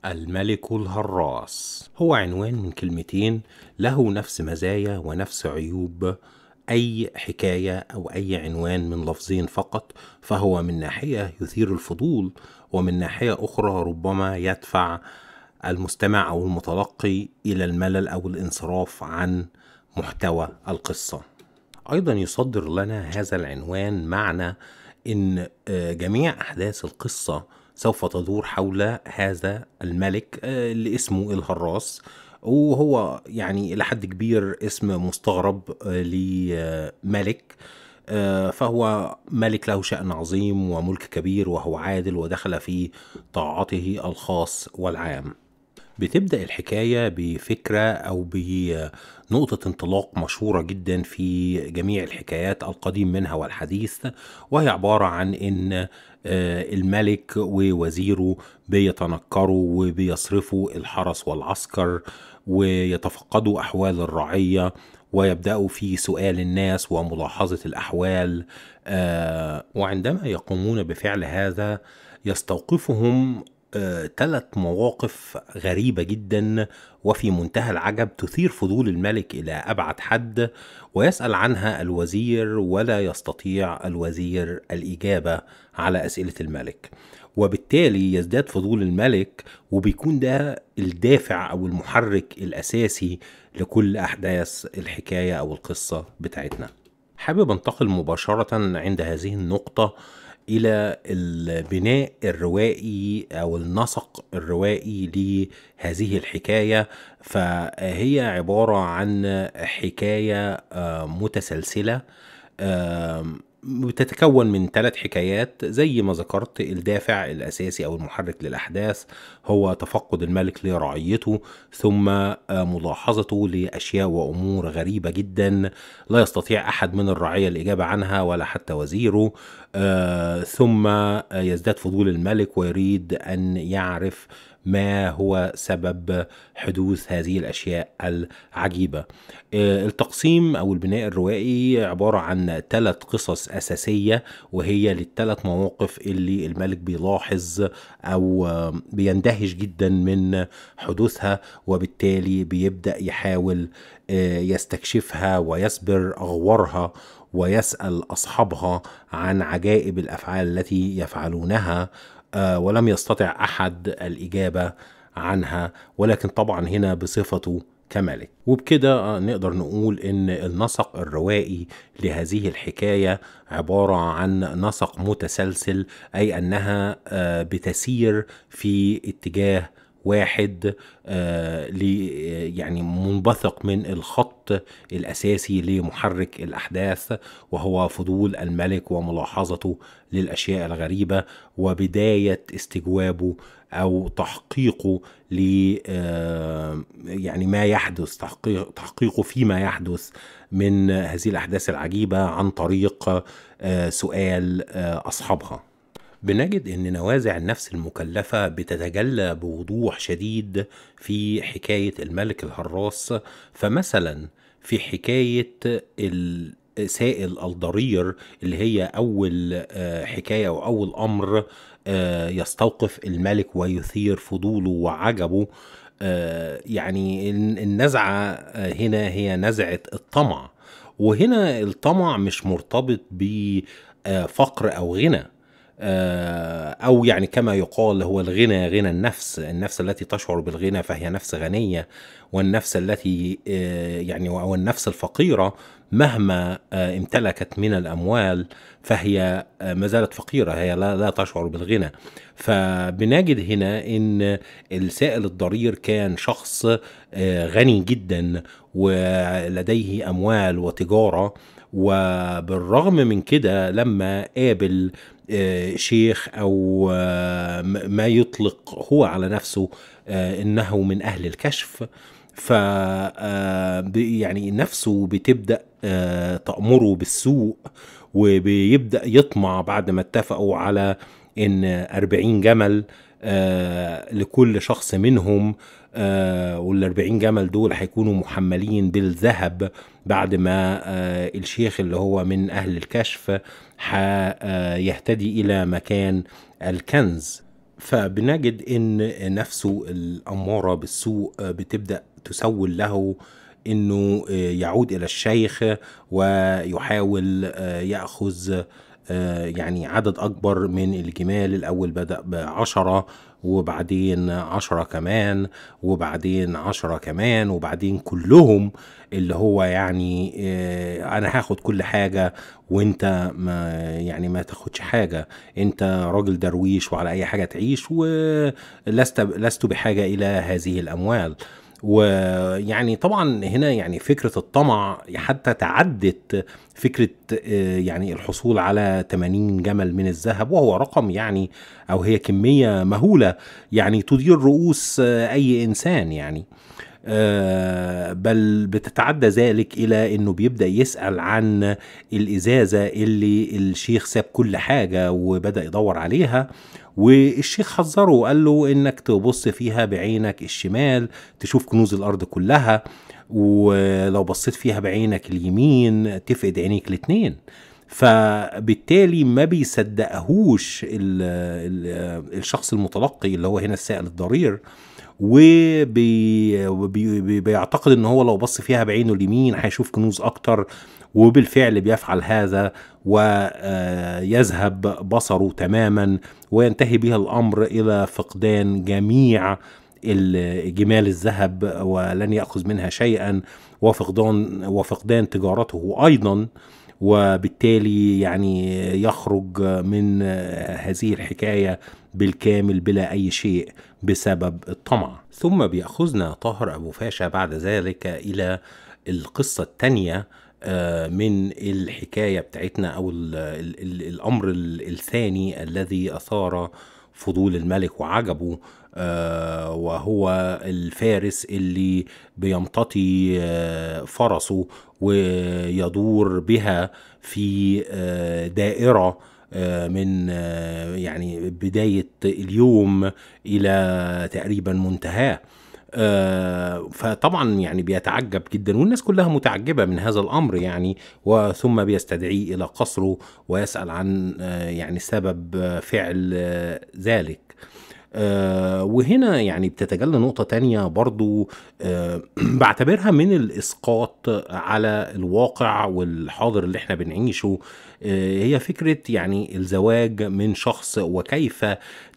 الملك الهراس هو عنوان من كلمتين، له نفس مزايا ونفس عيوب أي حكاية أو أي عنوان من لفظين فقط. فهو من ناحية يثير الفضول، ومن ناحية أخرى ربما يدفع المستمع أو المتلقي إلى الملل أو الانصراف عن محتوى القصة. أيضا يصدر لنا هذا العنوان معنى إن جميع أحداث القصة سوف تدور حول هذا الملك اللي اسمه الهراس، وهو يعني إلى حد كبير اسم مستغرب لملك. فهو ملك له شأن عظيم وملك كبير، وهو عادل ودخل في طاعته الخاص والعام. بتبدأ الحكاية بفكرة أو بنقطة انطلاق مشهورة جدا في جميع الحكايات القديم منها والحديث، وهي عبارة عن إن الملك ووزيره بيتنكروا وبيصرفوا الحرس والعسكر ويتفقدوا أحوال الرعية، ويبدأوا في سؤال الناس وملاحظة الأحوال. وعندما يقومون بفعل هذا يستوقفهم 3 مواقف غريبة جدا وفي منتهى العجب، تثير فضول الملك إلى أبعد حد، ويسأل عنها الوزير ولا يستطيع الوزير الإجابة على أسئلة الملك. وبالتالي يزداد فضول الملك، وبيكون ده الدافع أو المحرك الأساسي لكل أحداث الحكاية أو القصة بتاعتنا. حابب انتقل مباشرة عند هذه النقطة إلى البناء الروائي أو النسق الروائي لهذه الحكاية. فهي عبارة عن حكاية متسلسلة، بتتكون من 3 حكايات. زي ما ذكرت، الدافع الأساسي أو المحرك للأحداث هو تفقد الملك لرعيته، ثم ملاحظته لأشياء وأمور غريبة جدا لا يستطيع أحد من الرعية الإجابة عنها ولا حتى وزيره. ثم يزداد فضول الملك ويريد أن يعرف ما هو سبب حدوث هذه الأشياء العجيبة. التقسيم أو البناء الروائي عبارة عن 3 قصص أساسية، وهي لل3 مواقف اللي الملك بيلاحظ أو بيندهش جدا من حدوثها، وبالتالي بيبدأ يحاول يستكشفها ويسبر أغوارها ويسأل أصحابها عن عجائب الأفعال التي يفعلونها، ولم يستطع أحد الإجابة عنها، ولكن طبعا هنا بصفته كملك. وبكده نقدر نقول إن النسق الروائي لهذه الحكاية عبارة عن نسق متسلسل، أي أنها بتسير في اتجاه واحد، يعني منبثق من الخط الأساسي لمحرك الأحداث، وهو فضول الملك وملاحظته للأشياء الغريبة وبداية استجوابه أو تحقيقه ل يعني ما يحدث، تحقيقه فيما يحدث من هذه الأحداث العجيبة عن طريق سؤال أصحابها. بنجد ان نوازع النفس المكلفة بتتجلى بوضوح شديد في حكاية الملك الهراس. فمثلا في حكاية سائل الضرير اللي هي اول حكاية او اول امر يستوقف الملك ويثير فضوله وعجبه. يعني النزعة هنا هي نزعة الطمع، وهنا الطمع مش مرتبط بفقر او غنى، أو يعني كما يقال هو الغنى غنى النفس. النفس التي تشعر بالغنى فهي نفس غنية، والنفس التي يعني أو النفس الفقيرة مهما امتلكت من الأموال فهي ما زالت فقيرة، هي لا تشعر بالغنى. فبنجد هنا إن السائل الضرير كان شخص غني جدا ولديه أموال وتجارة، وبالرغم من كده لما قابل شيخ أو ما يطلق هو على نفسه إنه من أهل الكشف، ف يعني نفسه بتبدأ تأمره بالسوء، وبيبدأ يطمع بعد ما اتفقوا على إن 40 جمل لكل شخص منهم، وال40 جمل دول هيكونوا محملين بالذهب بعد ما الشيخ اللي هو من أهل الكشف يهتدي إلى مكان الكنز. فبنجد إن نفسه الأمارة بالسوء بتبدأ تسول له إنه يعود إلى الشيخ ويحاول يأخذ يعني عدد أكبر من الجمال. الأول بدأ ب10 وبعدين 10 كمان وبعدين 10 كمان وبعدين كلهم، اللي هو يعني أنا هاخد كل حاجة وانت ما تاخدش حاجة، انت راجل درويش وعلى اي حاجة تعيش لست بحاجة الى هذه الاموال. ويعني طبعا هنا يعني فكرة الطمع حتى تعدت فكرة يعني الحصول على 80 جمل من الذهب، وهو رقم يعني او هي كمية مهولة يعني تدير رؤوس اي انسان يعني. بل بتتعدى ذلك إلى أنه بيبدأ يسأل عن الإزازة اللي الشيخ ساب كل حاجة وبدأ يدور عليها، والشيخ حذره وقال له إنك تبص فيها بعينك الشمال تشوف كنوز الأرض كلها، ولو بصيت فيها بعينك اليمين تفقد عينيك الاتنين. فبالتالي ما بيصدقهوش الشخص المتلقي اللي هو هنا السائل الضرير، وبيعتقد ان هو لو بص فيها بعينه اليمين هيشوف كنوز اكتر، وبالفعل بيفعل هذا ويذهب بصره تماما، وينتهي به الامر الى فقدان جميع جمال الذهب ولن يأخذ منها شيئا، وفقدان تجارته ايضا، وبالتالي يعني يخرج من هذه الحكاية بالكامل بلا أي شيء بسبب الطمع. ثم بيأخذنا طاهر أبو فاشا بعد ذلك إلى القصة الثانية من الحكاية بتاعتنا، أو الأمر الثاني الذي أثار فضول الملك وعجبه، وهو الفارس اللي بيمتطي فرسه ويدور بها في دائرة من يعني بداية اليوم إلى تقريبا منتهاه. فطبعا يعني بيتعجب جدا، والناس كلها متعجبة من هذا الأمر يعني، وثم بيستدعيه إلى قصره ويسأل عن يعني سبب فعل ذلك. وهنا يعني بتتجلى نقطة تانية برضو بعتبرها من الإسقاط على الواقع والحاضر اللي احنا بنعيشه. هي فكرة يعني الزواج من شخص، وكيف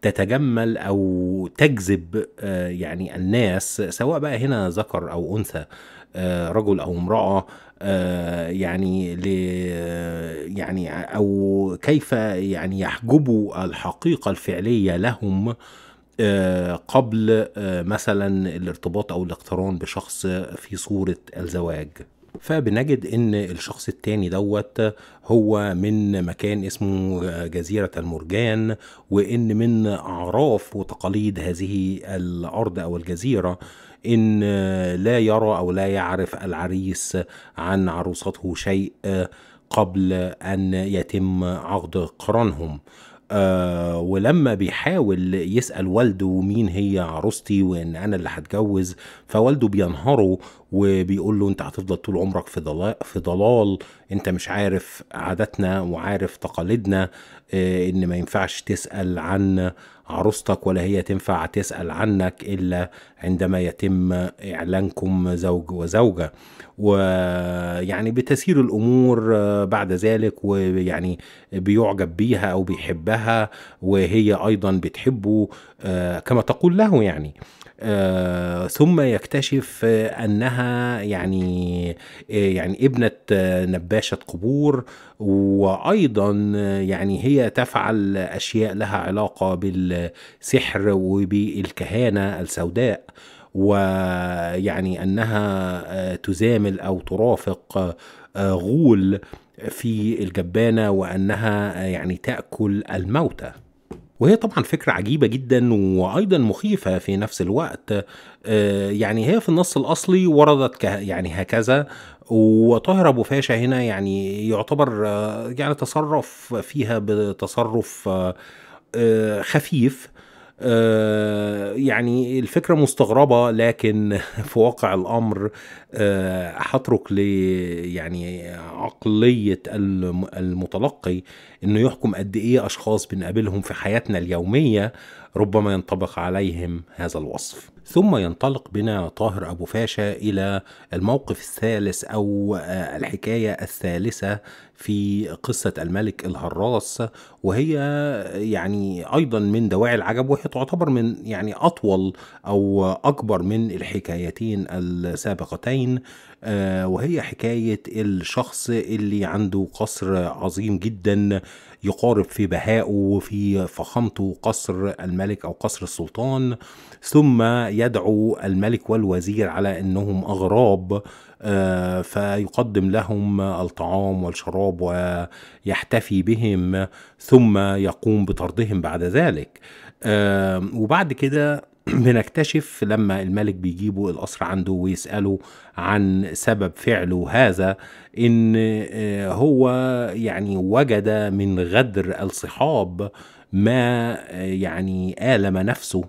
تتجمل أو تجذب يعني الناس، سواء بقى هنا ذكر أو أنثى، رجل أو امرأة، يعني يعني أو كيف يعني يحجبوا الحقيقة الفعلية لهم قبل مثلا الارتباط أو الاقتران بشخص في صورة الزواج. فبنجد ان الشخص التاني دوت هو من مكان اسمه جزيرة المرجان، وان من اعراف وتقاليد هذه الارض او الجزيرة ان لا يرى او لا يعرف العريس عن عروسته شيء قبل ان يتم عقد قرانهم. ولما بيحاول يسأل والده مين هي عروستي وان انا اللي هتجوز، فوالده بينهره وبيقول له انت هتفضل طول عمرك في ضلال، انت مش عارف عاداتنا وعارف تقاليدنا، ان ما ينفعش تسأل عن عروستك ولا هي تنفع تسأل عنك إلا عندما يتم إعلانكم زوج وزوجة. ويعني بتسير الأمور بعد ذلك، ويعني بيعجب بيها أو بيحبها، وهي أيضا بتحبه كما تقول له يعني. ثم يكتشف أنها يعني ابنة نباشة قبور، وأيضا يعني هي تفعل أشياء لها علاقة بالسحر وبالكهانة السوداء، ويعني أنها تزامل أو ترافق غول في الجبانة، وأنها يعني تأكل الموتى. وهي طبعا فكرة عجيبة جدا وأيضا مخيفة في نفس الوقت. يعني هي في النص الأصلي وردت يعني هكذا، وطاهر أبو فاشا هنا يعني يعتبر يعني تصرف فيها بتصرف خفيف. يعني الفكرة مستغربة، لكن في واقع الأمر هترك يعني عقلية المتلقي إنه يحكم قد إيه أشخاص بنقابلهم في حياتنا اليومية ربما ينطبق عليهم هذا الوصف. ثم ينطلق بنا طاهر أبو فاشا إلى الموقف الثالث أو الحكاية الثالثة في قصة الملك الهراس، وهي يعني أيضا من دواعي العجب، وهي تعتبر من يعني أطول أو أكبر من الحكايتين السابقتين. وهي حكاية الشخص اللي عنده قصر عظيم جدا يقارب في بهائه وفي فخامته قصر الملك أو قصر السلطان، ثم يدعو الملك والوزير على أنهم أغراب، فيقدم لهم الطعام والشراب ويحتفي بهم، ثم يقوم بطردهم بعد ذلك. وبعد كده بنكتشف لما الملك بيجيبوا القصر عنده ويسأله عن سبب فعله هذا، ان هو يعني وجد من غدر الصحاب ما يعني آلم نفسه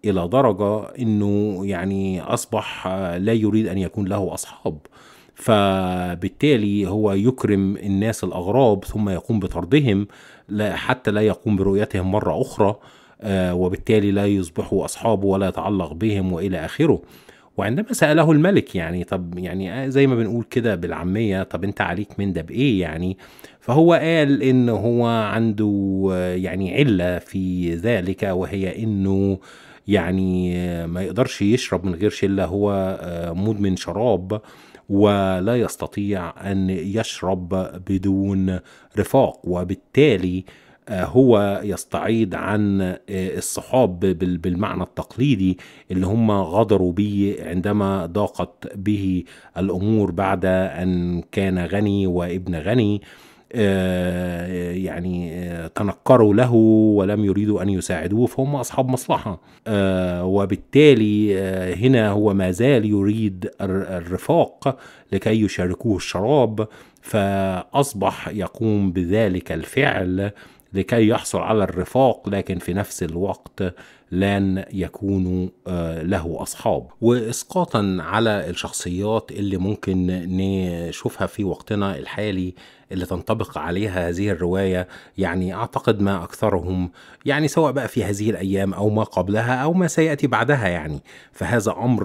إلى درجة انه يعني اصبح لا يريد ان يكون له اصحاب، فبالتالي هو يكرم الناس الأغراب ثم يقوم بطردهم حتى لا يقوم برؤيتهم مرة أخرى، وبالتالي لا يصبحوا أصحابه ولا يتعلق بهم وإلى آخره. وعندما سأله الملك يعني طب يعني زي ما بنقول كده بالعامية، طب انت عليك من ده بإيه يعني؟ فهو قال إن هو عنده يعني علة في ذلك، وهي إنه يعني ما يقدرش يشرب من غير شلة، هو مدمن شراب ولا يستطيع أن يشرب بدون رفاق، وبالتالي هو يستعيض عن الصحاب بالمعنى التقليدي اللي هم غدروا به عندما ضاقت به الأمور بعد أن كان غني وابن غني، يعني تنكروا له ولم يريدوا أن يساعدوه، فهم أصحاب مصلحة. وبالتالي هنا هو ما زال يريد الرفاق لكي يشاركوه الشراب، فأصبح يقوم بذلك الفعل لكي يحصل على الرفاق، لكن في نفس الوقت لن يكونوا له أصحاب. وإسقاطا على الشخصيات اللي ممكن نشوفها في وقتنا الحالي اللي تنطبق عليها هذه الرواية، يعني أعتقد ما أكثرهم يعني سواء بقى في هذه الأيام أو ما قبلها أو ما سيأتي بعدها، يعني فهذا أمر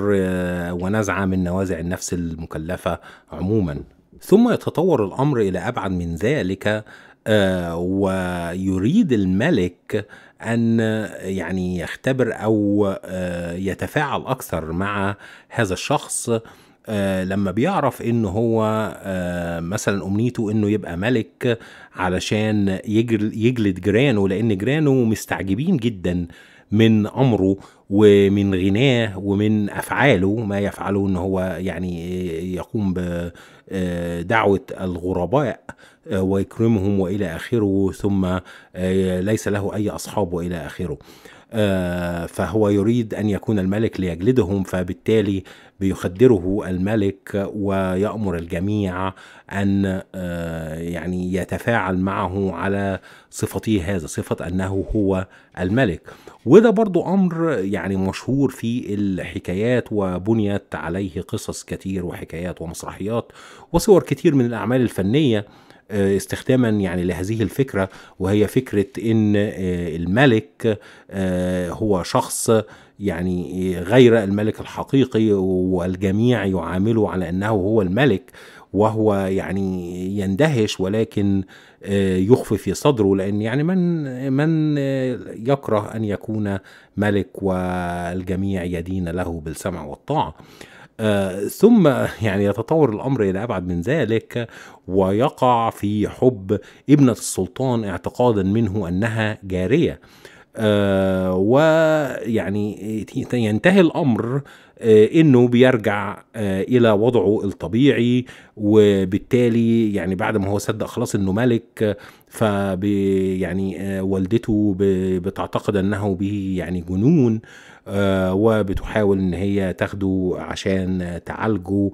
ونزعة من نوازع النفس المكلفة عموما. ثم يتطور الأمر إلى أبعد من ذلك، ويريد الملك أن يعني يختبر أو يتفاعل أكثر مع هذا الشخص، لما بيعرف إنه هو مثلا أمنيته إنه يبقى ملك علشان يجلد جيرانه، لأن جيرانه مستعجبين جدا من أمره ومن غناه ومن أفعاله، ما يفعله إنه هو يعني يقوم بدعوة الغرباء ويكرمهم وإلى آخره، ثم ليس له أي أصحاب وإلى آخره. فهو يريد أن يكون الملك ليجلدهم، فبالتالي بيخدره الملك ويأمر الجميع أن يعني يتفاعل معه على صفته هذا، صفة أنه هو الملك. وده برضو أمر يعني مشهور في الحكايات، وبنيت عليه قصص كتير وحكايات ومسرحيات وصور كتير من الأعمال الفنية استخداما يعني لهذه الفكرة، وهي فكرة ان الملك هو شخص يعني غير الملك الحقيقي، والجميع يعامله على انه هو الملك، وهو يعني يندهش ولكن يخفي في صدره، لان يعني من يكره ان يكون ملك والجميع يدين له بالسمع والطاعة. ثم يعني يتطور الأمر إلى أبعد من ذلك، ويقع في حب ابنة السلطان اعتقادا منه أنها جارية، ويعني ينتهي الأمر انه بيرجع الى وضعه الطبيعي، وبالتالي يعني بعد ما هو صدق خلاص انه ملك، يعني والدته بتعتقد انه به يعني جنون، وبتحاول ان هي تاخده عشان تعالجه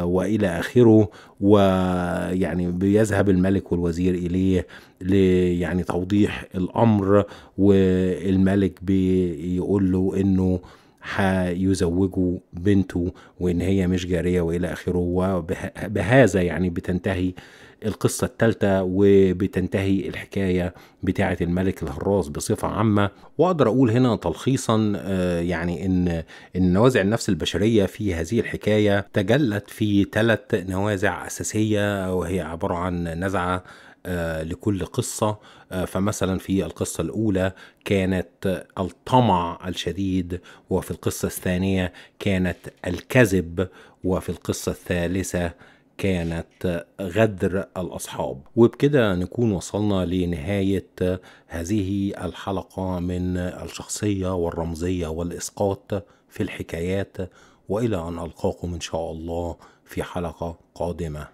والى اخره، ويعني بيذهب الملك والوزير اليه يعني توضيح الامر، والملك بيقول له انه هيزوجوا بنته وإن هي مش جارية وإلى آخره. وبهذا يعني بتنتهي القصة الثالثة، وبتنتهي الحكاية بتاعة الملك الهراس بصفة عامة. وأقدر أقول هنا تلخيصا يعني إن نوازع النفس البشرية في هذه الحكاية تجلت في 3 نوازع أساسية، وهي عبارة عن نزعة لكل قصة. فمثلا في القصة الأولى كانت الطمع الشديد، وفي القصة الثانية كانت الكذب، وفي القصة الثالثة كانت غدر الأصحاب. وبكده نكون وصلنا لنهاية هذه الحلقة من الشخصية والرمزية والإسقاط في الحكايات، وإلى أن ألقاكم إن شاء الله في حلقة قادمة.